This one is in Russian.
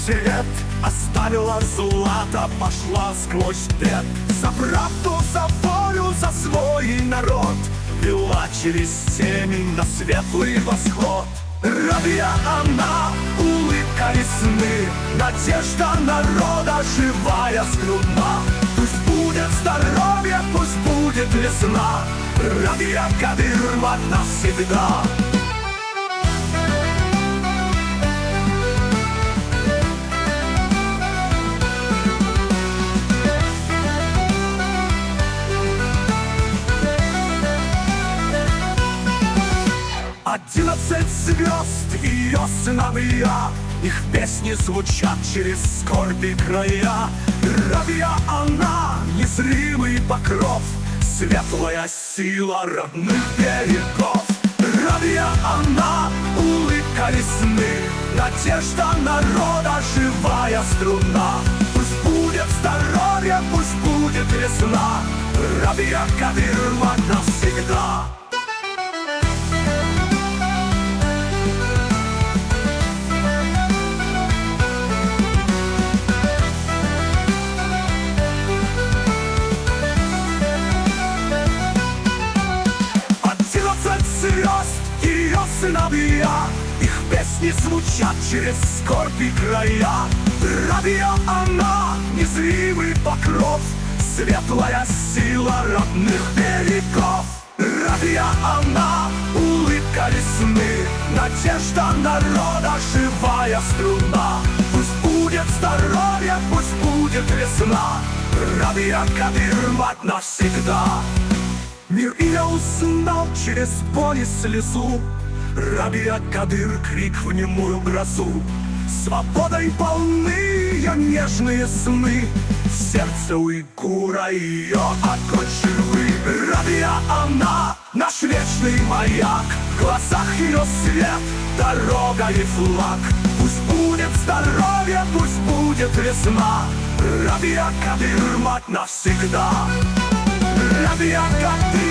свет, оставила злато, пошла сквозь бед. За правду, за волю, за свой народ вела через семень на светлый восход. Рабья она, улыбка весны, надежда народа, живая струна. Пусть будет здоровье, пусть будет весна, Рабья Кадырова навсегда. Одиннадцать звезд, ее сыновья, их песни звучат через скорби края. Рабья она, незримый покров, светлая сила родных берегов. Рабья она, улыбка весны, надежда народа, живая струна. Пусть будет здоровье, пусть будет весна, Рабья Кадырова навсегда. Ее сыновья, их песни звучат через скорби края. Рабья она, незримый покров, светлая сила родных берегов. Рабья она, улыбка весны, надежда народа, живая струна. Пусть будет здоровье, пусть будет весна, Рабья Кадырова навсегда. Мир ее узнал через боль и слезу, Рабья Кадыр крик в немую грозу. Свободой полны ее нежные сны, в сердце уйгура ее огонь живый. Рабья она, наш вечный маяк, в глазах ее свет, дорога и флаг. Пусть будет здоровье, пусть будет весна, Рабья Кадыр, мать навсегда. Рабья Кадыр.